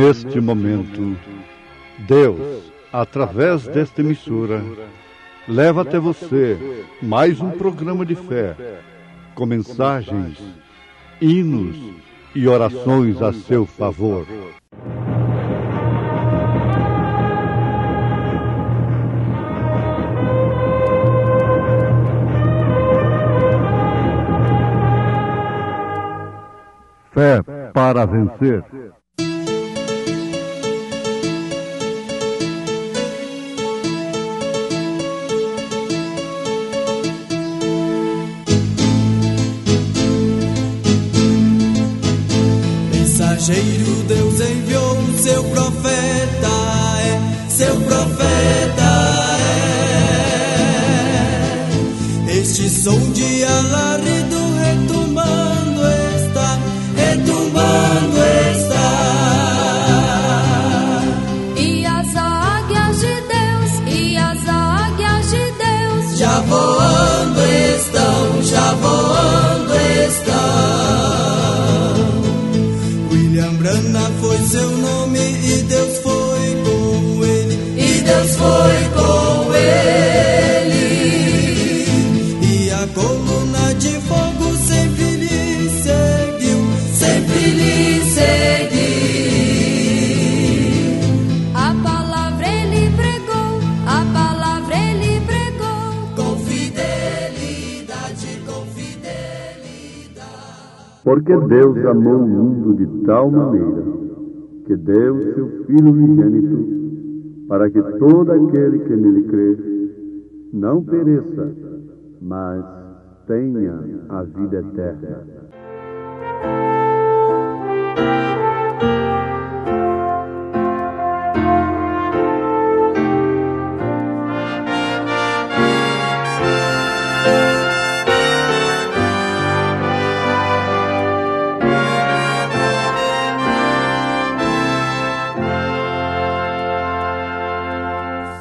neste momento, Deus, através desta emissora, leva até você mais um programa de fé, com mensagens, hinos e orações a seu favor. Fé para vencer. Mensageiro, Deus enviou o seu profeta, seu profeta Este som de alarido retumbando está, retumbando está. E as águias de Deus, e as águias de Deus já voando estão, já voando estão. Brana foi seu nome e Deus foi com ele, e Deus foi com ele. E a coluna de fogo sempre lhe seguiu, sempre lhe seguiu. A palavra ele pregou, a palavra ele pregou, com fidelidade, com fidelidade. Porque Deus amou o mundo de tal maneira que deu seu Filho unigênito, para que todo aquele que nele crê não pereça, mas tenha a vida eterna.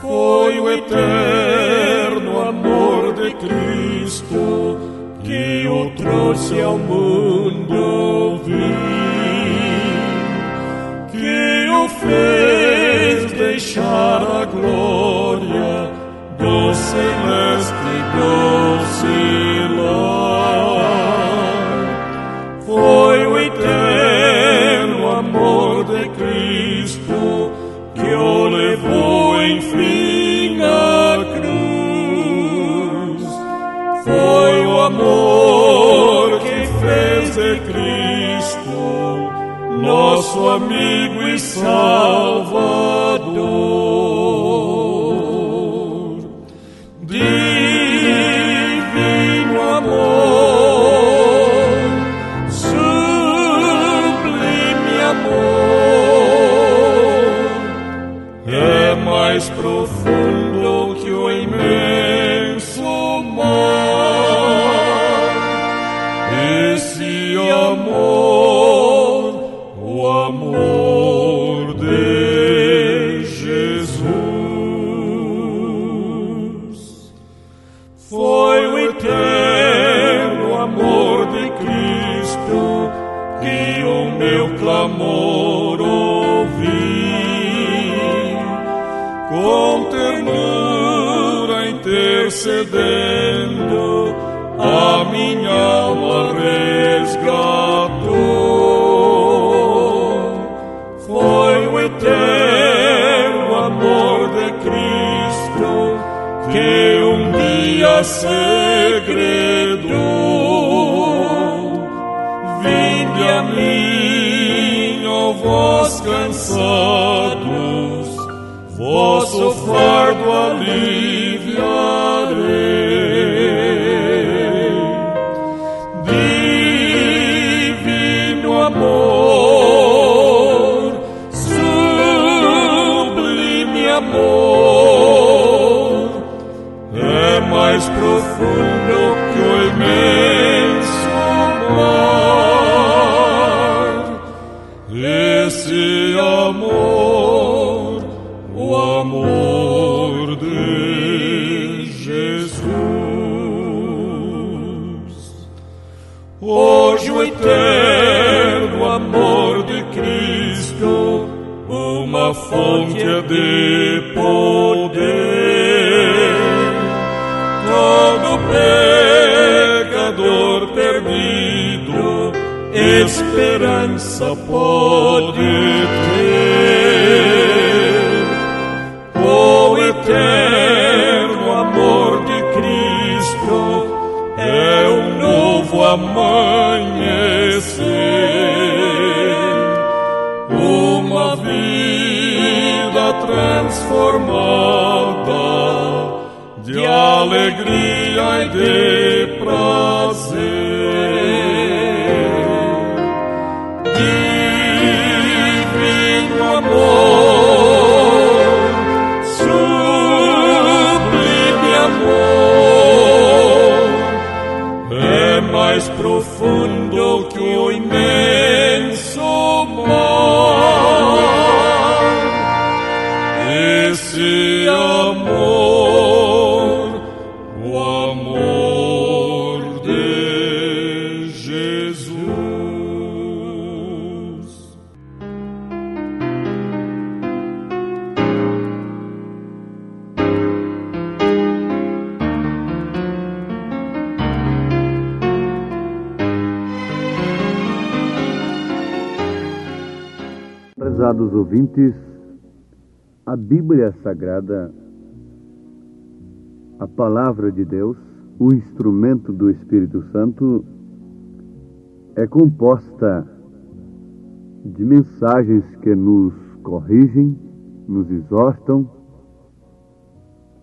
Foi o eterno amor de Cristo que o trouxe ao mundo vir, que o fez deixar a glória do celeste lar. Foi o eterno amor de Cristo que o levou enfim à cruz. Foi o amor que fez de Cristo nosso amigo e Salvador. Divino amor, sublime amor, é mais profundo que o imenso mar. Esse amor, o amor de Jesus. Foi o eterno amor de Cristo que o meu clamor ouviu, com ternura intercedendo, a minha alma resgatou. Foi o eterno amor de Cristo que um dia segredou. Vinde a mim, ó vós cansados, vosso fardo aliviarei. Divino amor, sublime amor, é mais profundo que o imenso mar. Esse amor, o amor de Jesus. Hoje o eterno amor de Cristo esperança pode ter? O eterno amor de Cristo é um novo amanhecer, uma vida transformada de alegria e de prazer. Divino amor, sublime amor, é mais profundo que o imenso mar. Esse amor, o amor de Jesus. Prezados ouvintes, a Bíblia Sagrada, a Palavra de Deus, o instrumento do Espírito Santo, é composta de mensagens que nos corrigem, nos exortam,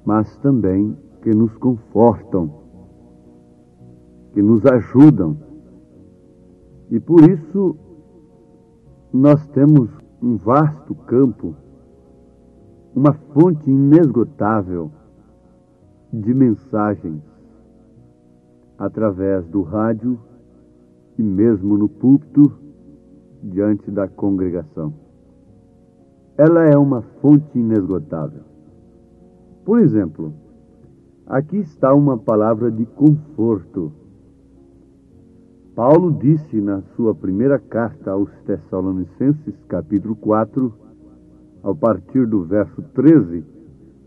mas também que nos confortam, que nos ajudam. E por isso nós temos um vasto campo, uma fonte inesgotável de mensagens através do rádio e mesmo no púlpito diante da congregação. Ela é uma fonte inesgotável. Por exemplo, aqui está uma palavra de conforto. Paulo disse na sua primeira carta aos Tessalonicenses, capítulo 4, a partir do verso 13,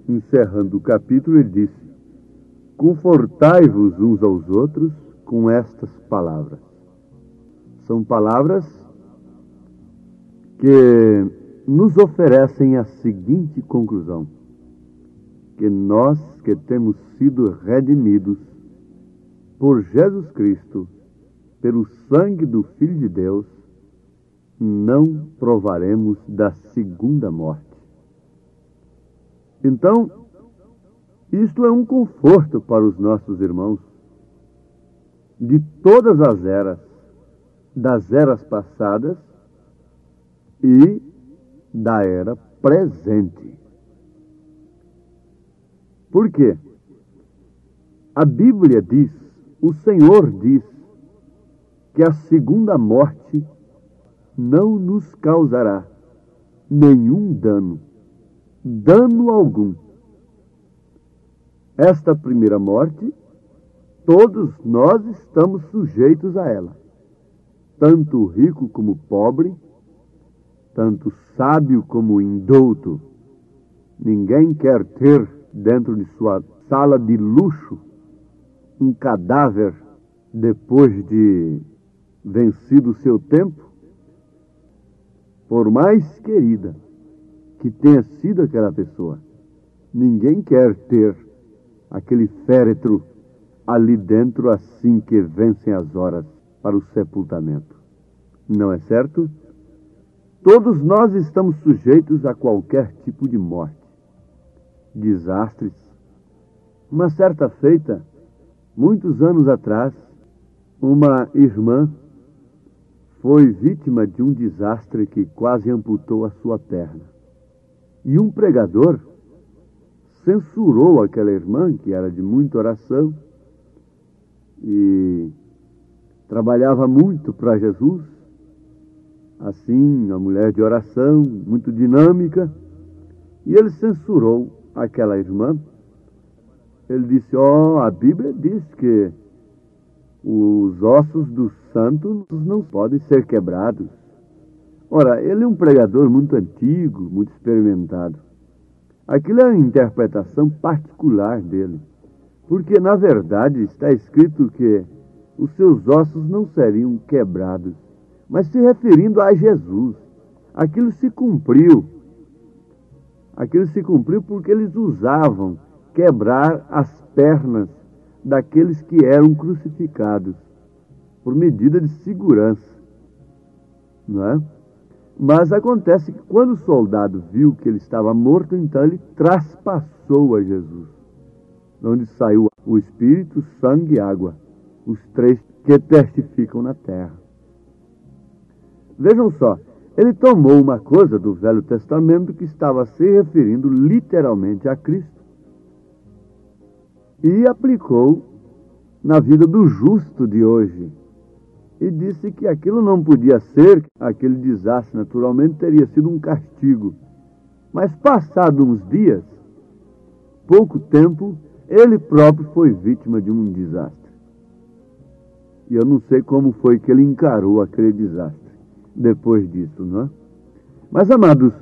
encerrando o capítulo, ele disse: confortai-vos uns aos outros com estas palavras. São palavras que nos oferecem a seguinte conclusão: que nós que temos sido redimidos por Jesus Cristo, pelo sangue do Filho de Deus, não provaremos da segunda morte. Então, isto é um conforto para os nossos irmãos de todas as eras, das eras passadas e da era presente. Por quê? A Bíblia diz, o Senhor diz, que a segunda morte não nos causará nenhum dano algum. Esta primeira morte, todos nós estamos sujeitos a ela, tanto rico como pobre, tanto sábio como indouto. Ninguém quer ter dentro de sua sala de luxo um cadáver depois de vencido o seu tempo, por mais querida que tenha sido aquela pessoa. Ninguém quer ter aquele féretro ali dentro assim que vencem as horas para o sepultamento. Não é certo? Todos nós estamos sujeitos a qualquer tipo de morte, desastres. Uma certa feita, muitos anos atrás, uma irmã foi vítima de um desastre que quase amputou a sua perna. E um pregador censurou aquela irmã, que era de muita oração e trabalhava muito para Jesus, assim, uma mulher de oração, muito dinâmica, e ele censurou aquela irmã. Ele disse: a Bíblia diz que os ossos dos santos não podem ser quebrados. Ora, ele é um pregador muito antigo, muito experimentado. Aquilo é uma interpretação particular dele, porque na verdade está escrito que os seus ossos não seriam quebrados. mas se referindo a Jesus. Aquilo se cumpriu. Aquilo se cumpriu porque eles usavam quebrar as pernas daqueles que eram crucificados, por medida de segurança, não é? Mas acontece que quando o soldado viu que ele estava morto, então ele traspassou a Jesus, onde saiu o Espírito, sangue e água, os três que testificam na terra. Vejam só, ele tomou uma coisa do Velho Testamento que estava se referindo literalmente a Cristo e aplicou na vida do justo de hoje. E disse que aquilo não podia ser, aquele desastre naturalmente teria sido um castigo. Mas passados uns dias, pouco tempo, ele próprio foi vítima de um desastre. E eu não sei como foi que ele encarou aquele desastre depois disso, não é? Mas, amados,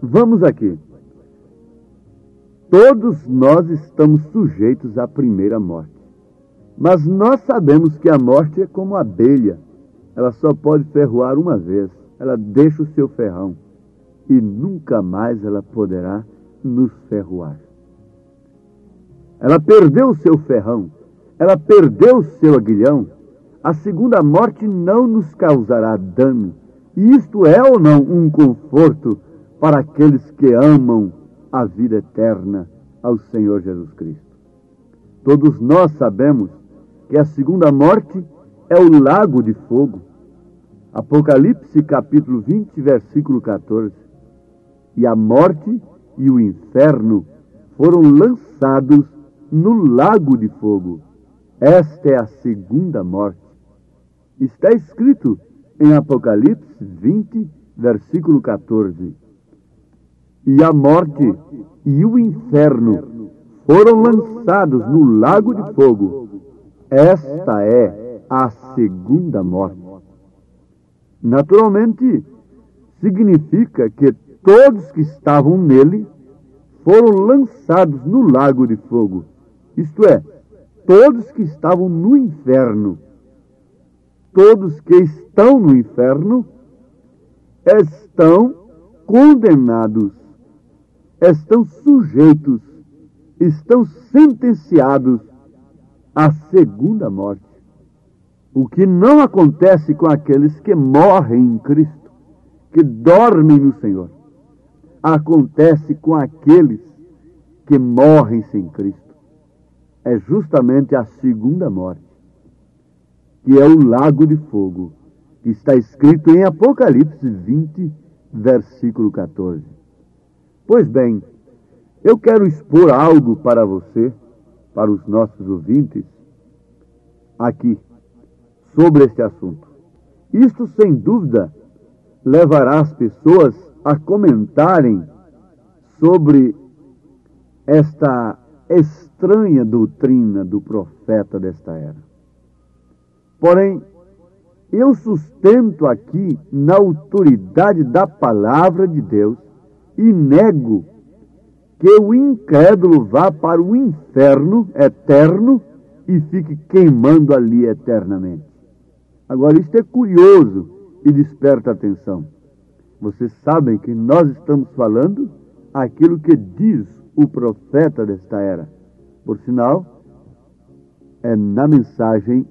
vamos aqui. Todos nós estamos sujeitos à primeira morte. Mas nós sabemos que a morte é como a abelha. Ela só pode ferroar uma vez. Ela deixa o seu ferrão. E nunca mais ela poderá nos ferroar. Ela perdeu o seu ferrão. Ela perdeu o seu aguilhão. A segunda morte não nos causará dano. E isto é ou não um conforto para aqueles que amam a vida eterna ao Senhor Jesus Cristo? Todos nós sabemos que a segunda morte é o lago de fogo. Apocalipse capítulo 20, versículo 14. E a morte e o inferno foram lançados no lago de fogo. Esta é a segunda morte. Está escrito em Apocalipse 20, versículo 14. E a morte e o inferno foram lançados no lago de fogo. Esta é a segunda morte. Naturalmente, significa que todos que estavam nele foram lançados no lago de fogo. Isto é, todos que estavam no inferno. Todos que estão no inferno estão condenados, estão sujeitos, estão sentenciados à segunda morte. O que não acontece com aqueles que morrem em Cristo, que dormem no Senhor, acontece com aqueles que morrem sem Cristo. É justamente a segunda morte, que é o lago de fogo, que está escrito em Apocalipse 20, versículo 14. Pois bem, eu quero expor algo para você, para os nossos ouvintes, aqui, sobre este assunto. Isto, sem dúvida, levará as pessoas a comentarem sobre esta estranha doutrina do profeta desta era. Porém, eu sustento aqui na autoridade da palavra de Deus e nego que o incrédulo vá para o inferno eterno e fique queimando ali eternamente. Agora, isto é curioso e desperta atenção. Vocês sabem que nós estamos falando aquilo que diz o profeta desta era. Por sinal, é na mensagem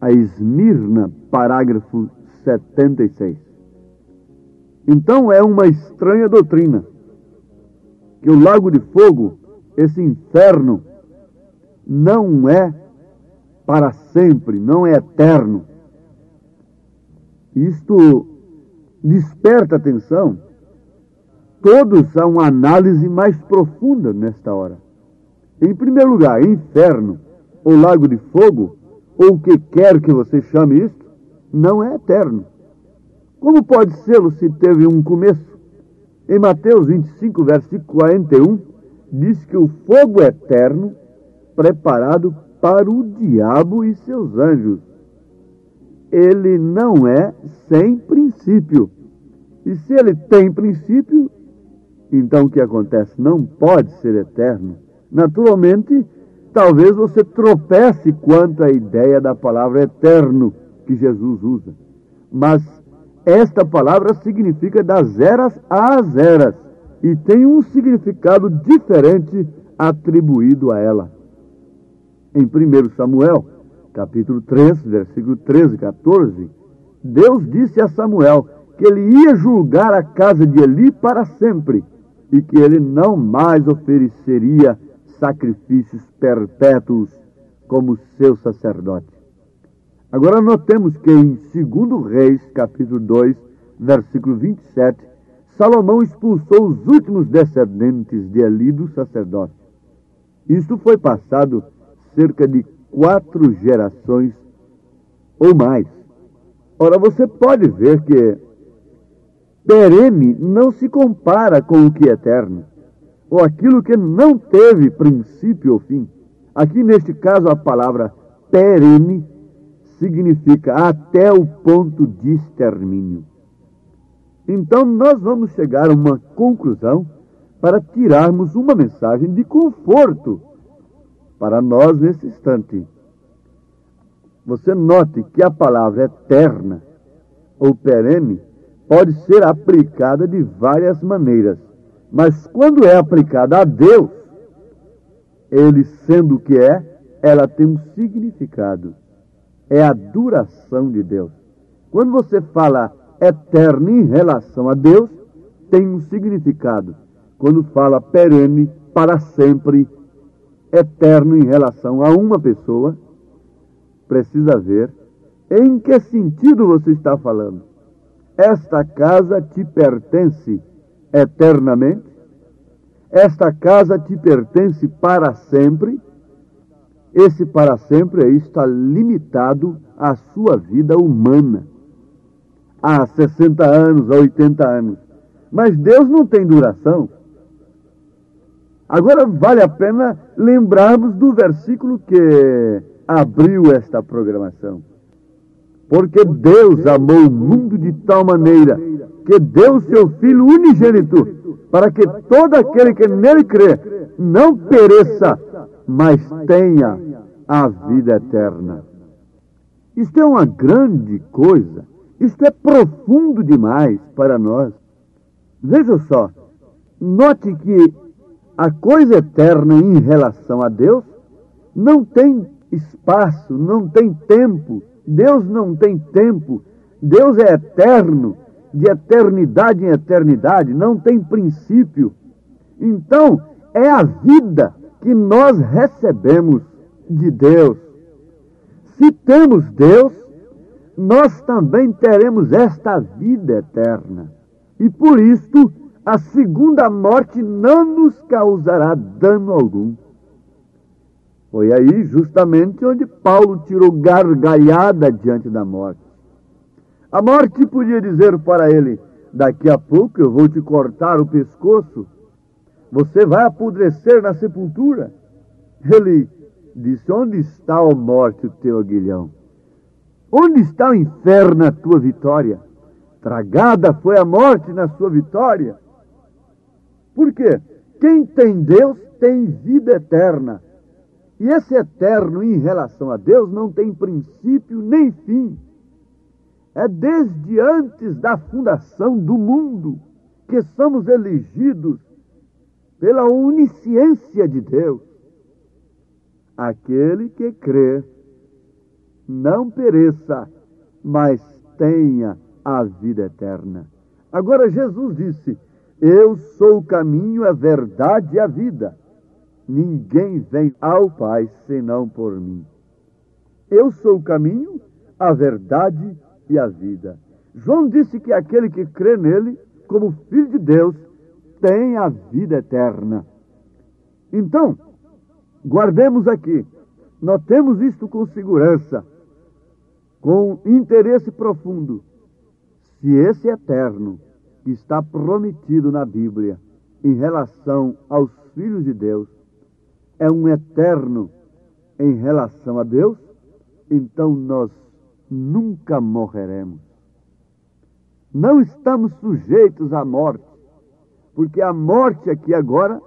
a Esmirna, parágrafo 76. Então é uma estranha doutrina que o lago de fogo, esse inferno, não é para sempre, não é eterno. Isto desperta atenção. Todos há uma análise mais profunda nesta hora. Em primeiro lugar, inferno ou lago de fogo, ou o que quer que você chame isto, não é eterno. Como pode ser se teve um começo? Em Mateus 25, versículo 41, diz que o fogo eterno preparado para o diabo e seus anjos. Ele não é sem princípio. E se ele tem princípio, então o que acontece? Não pode ser eterno. Naturalmente, talvez você tropece quanto à ideia da palavra eterno que Jesus usa. mas esta palavra significa das eras às eras e tem um significado diferente atribuído a ela. Em 1 Samuel, capítulo 3, versículo 13 e 14, Deus disse a Samuel que ele ia julgar a casa de Eli para sempre e que ele não mais ofereceria sacrifícios perpétuos como seu sacerdote. Agora notemos que em 2 Reis, capítulo 2, versículo 27, Salomão expulsou os últimos descendentes de Eli do sacerdócio. Isto foi passado cerca de 4 gerações ou mais. Ora, você pode ver que perene não se compara com o que é eterno, ou aquilo que não teve princípio ou fim. Aqui, neste caso, a palavra perene significa até o ponto de extermínio. Então, nós vamos chegar a uma conclusão para tirarmos uma mensagem de conforto para nós nesse instante. Você note que a palavra eterna ou perene pode ser aplicada de várias maneiras, mas quando é aplicada a Deus, Ele sendo o que é, ela tem um significado. É a duração de Deus. Quando você fala eterno em relação a Deus, tem um significado. Quando fala perene, para sempre, eterno em relação a uma pessoa, precisa ver em que sentido você está falando. Esta casa te pertence eternamente? Esta casa te pertence para sempre? Esse para sempre aí está limitado à sua vida humana. Há 60 anos, há 80 anos. Mas Deus não tem duração. Agora vale a pena lembrarmos do versículo que abriu esta programação. Porque Deus amou o mundo de tal maneira que deu o seu Filho unigênito, para que todo aquele que nele crê não pereça, mas tenha a vida eterna. Isto é uma grande coisa. Isto é profundo demais para nós. Veja só, note que a coisa eterna em relação a Deus não tem espaço, não tem tempo. Deus não tem tempo. Deus é eterno, de eternidade em eternidade, não tem princípio. Então, é a vida que nós recebemos de Deus. Se temos Deus, nós também teremos esta vida eterna. E por isto, a segunda morte não nos causará dano algum. Foi aí justamente onde Paulo tirou gargalhada diante da morte. A morte podia dizer para ele: daqui a pouco eu vou te cortar o pescoço, você vai apodrecer na sepultura. Ele disse: onde está, ó morte, o teu aguilhão? Onde está o inferno, a tua vitória? Tragada foi a morte na sua vitória. Por quê? Quem tem Deus tem vida eterna. E esse eterno em relação a Deus não tem princípio nem fim. É desde antes da fundação do mundo que somos elegidos pela onisciência de Deus. Aquele que crê não pereça, mas tenha a vida eterna. Agora Jesus disse: eu sou o caminho, a verdade e a vida. Ninguém vem ao Pai senão por mim. Eu sou o caminho, a verdade e a vida. João disse que aquele que crê nele, como Filho de Deus, tem a vida eterna. Então, guardemos aqui, notemos isto com segurança, com interesse profundo. Se esse eterno que está prometido na Bíblia em relação aos filhos de Deus é um eterno em relação a Deus, então nós nunca morreremos. Não estamos sujeitos à morte, porque a morte aqui agora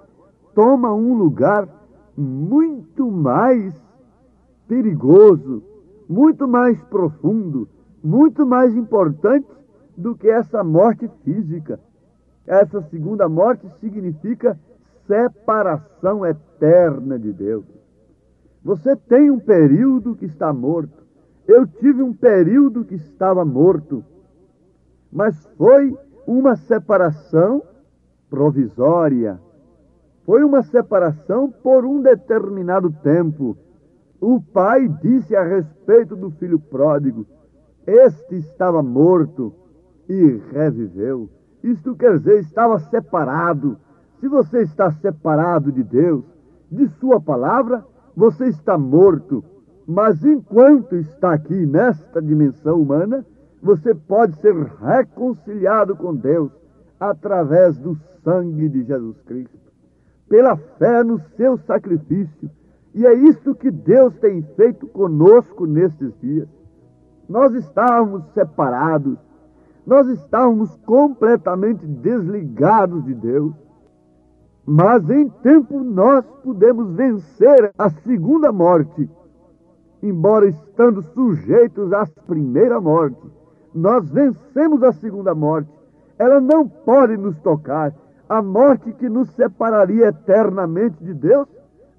toma um lugar muito mais perigoso, muito mais profundo, muito mais importantes do que essa morte física. Essa segunda morte significa separação eterna de Deus. Você tem um período que está morto. Eu tive um período que estava morto. Mas foi uma separação provisória. Foi uma separação por um determinado tempo. O pai disse a respeito do filho pródigo: este estava morto e reviveu. Isto quer dizer, estava separado. Se você está separado de Deus, de sua palavra, você está morto. Mas enquanto está aqui nesta dimensão humana, você pode ser reconciliado com Deus através do sangue de Jesus Cristo, pela fé no seu sacrifício. E é isso que Deus tem feito conosco nestes dias. Nós estávamos separados, nós estávamos completamente desligados de Deus. Mas em tempo nós pudemos vencer a segunda morte. Embora estando sujeitos à primeira morte, nós vencemos a segunda morte. Ela não pode nos tocar. A morte que nos separaria eternamente de Deus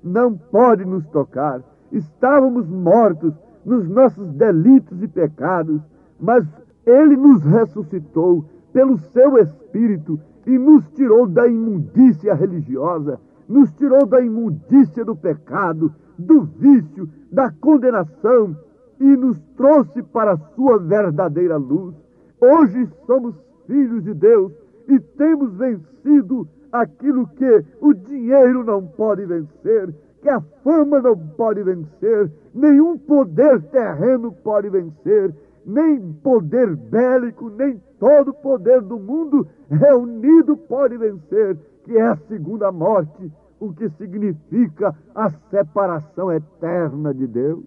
não pode nos tocar. Estávamos mortos nos nossos delitos e pecados, mas Ele nos ressuscitou pelo seu Espírito e nos tirou da imundícia religiosa, nos tirou da imundícia do pecado, do vício, da condenação e nos trouxe para a sua verdadeira luz. Hoje somos filhos de Deus e temos vencido aquilo que o dinheiro não pode vencer, que a fama não pode vencer, nenhum poder terreno pode vencer, nem poder bélico, nem todo poder do mundo reunido pode vencer, que é a segunda morte, o que significa a separação eterna de Deus.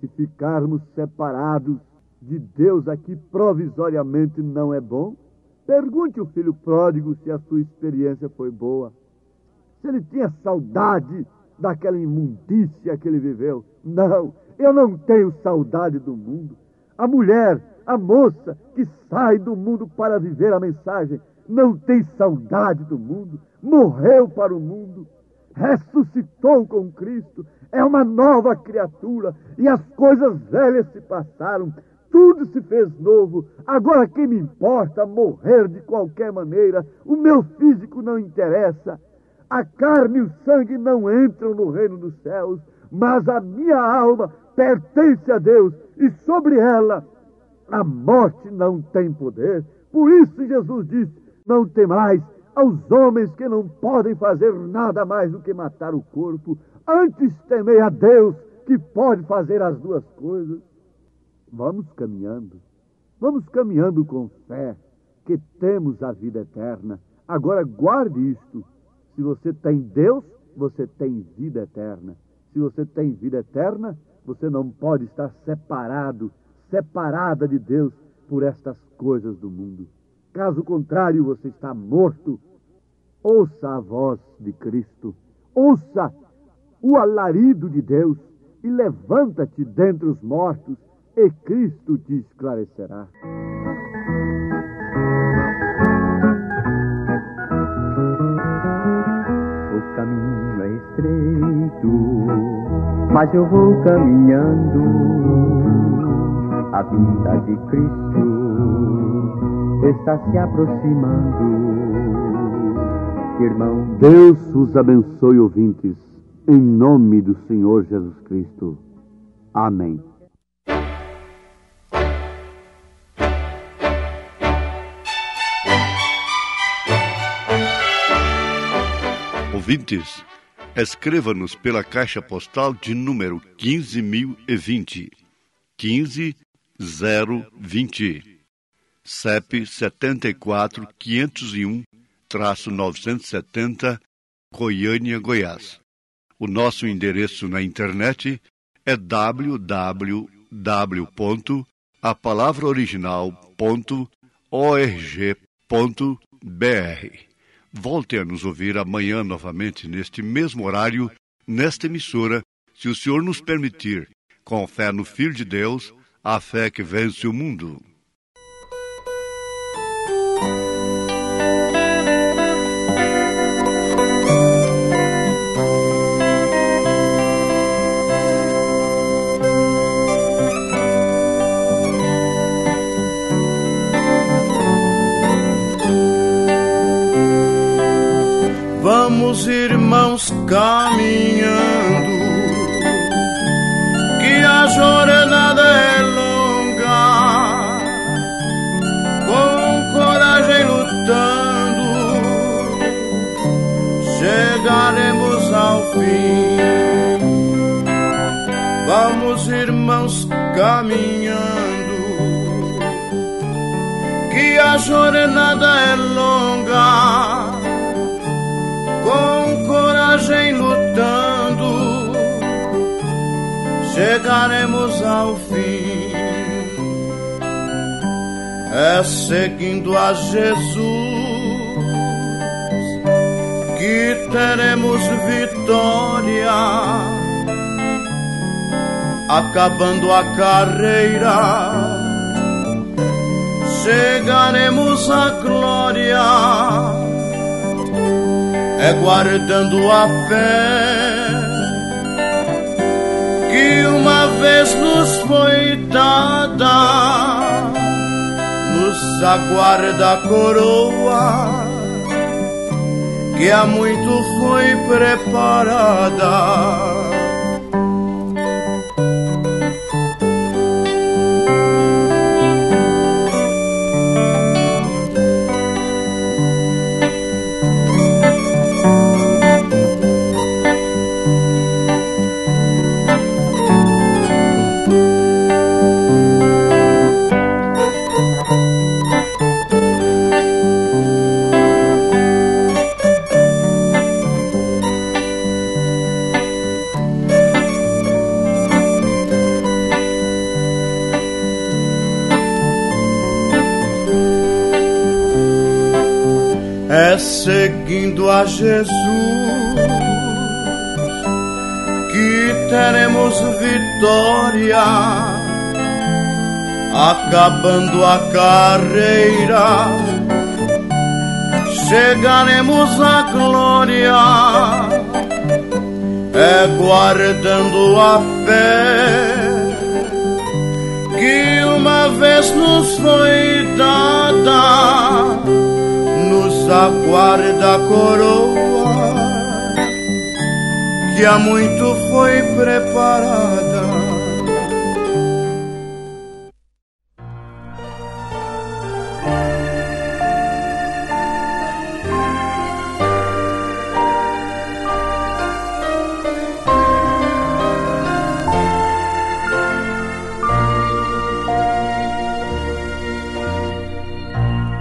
Se ficarmos separados de Deus aqui provisoriamente não é bom. Pergunte ao filho pródigo se a sua experiência foi boa, se ele tinha saudade daquela imundícia que ele viveu. Não, eu não tenho saudade do mundo. A mulher, a moça que sai do mundo para viver a mensagem, não tem saudade do mundo, morreu para o mundo, ressuscitou com Cristo, é uma nova criatura, e as coisas velhas se passaram, tudo se fez novo. Agora quem me importa morrer de qualquer maneira? O meu físico não interessa, a carne e o sangue não entram no reino dos céus, mas a minha alma pertence a Deus, e sobre ela a morte não tem poder. Por isso Jesus disse: não temais aos homens que não podem fazer nada mais do que matar o corpo, antes temei a Deus que pode fazer as duas coisas. Vamos caminhando com fé, que temos a vida eterna. Agora guarde isto: se você tem Deus, você tem vida eterna. Se você tem vida eterna, você não pode estar separada de Deus por estas coisas do mundo. Caso contrário, você está morto. Ouça a voz de Cristo, ouça o alarido de Deus e levanta-te dentre os mortos e Cristo te esclarecerá. O caminho é estreito, mas eu vou caminhando. A vinda de Cristo está se aproximando. Irmão, Deus os abençoe, ouvintes, em nome do Senhor Jesus Cristo. Amém. Ouvintes, escreva-nos pela caixa postal de número 15.020, 15020, CEP 74.501-970, Goiânia, Goiás. O nosso endereço na internet é www.apalavraoriginal.org.br. Volte a nos ouvir amanhã novamente neste mesmo horário, nesta emissora, se o Senhor nos permitir, com fé no Filho de Deus, a fé que vence o mundo. Vamos, irmãos, caminhando, que a jornada é longa, com coragem lutando, chegaremos ao fim. Vamos, irmãos, caminhando, que a jornada é longa, com coragem lutando, chegaremos ao fim. É seguindo a Jesus que teremos vitória, acabando a carreira, chegaremos à glória. É guardando a fé que uma vez nos foi dada, nos aguarda a coroa que há muito foi preparada. É seguindo a Jesus que teremos vitória, acabando a carreira, chegaremos à glória. É guardando a fé que uma vez nos foi dada, nos aguarda a coroa que há muito foi preparada.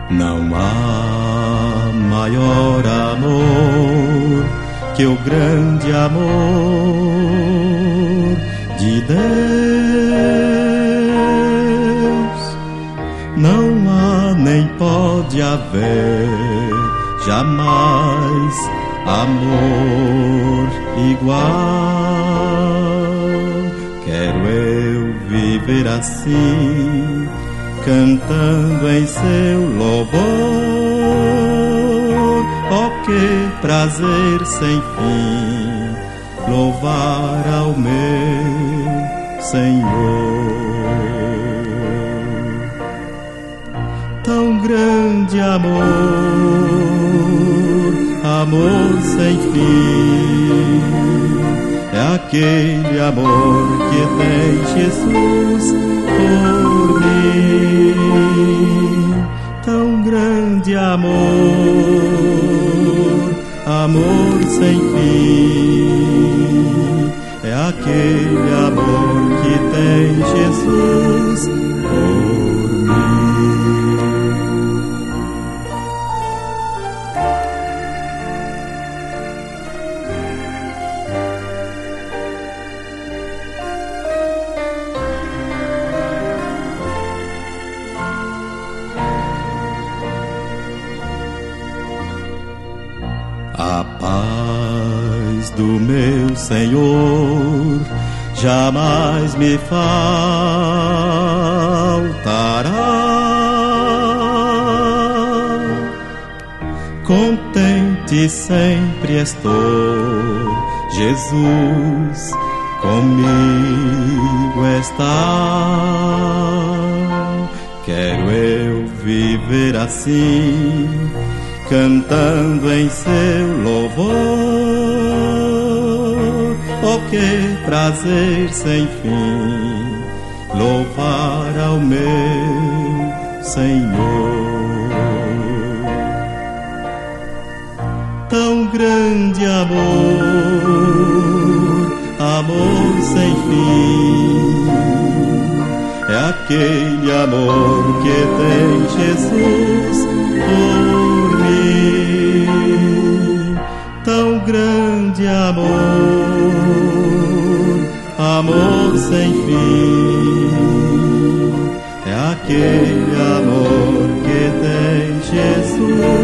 Não há maior amor que o grande amor de Deus. Não há nem pode haver jamais amor igual. Quero eu viver assim, cantando em seu louvor. Oh, que prazer sem fim, louvar ao meu Senhor. Tão grande amor, amor sem fim, é aquele amor que tem Jesus por mim. Tão grande amor, amor sem fim, é aquele amor que tem Jesus por mim. A paz do meu Senhor jamais me faltará. Contente sempre estou, Jesus comigo está. Quero eu viver assim, cantando em seu louvor. Oh, que prazer sem fim, louvar ao meu Senhor. Tão grande amor, amor sem fim, é aquele amor que tem Jesus por mim. Tão grande amor, amor sem fim, é aquele amor que tem Jesus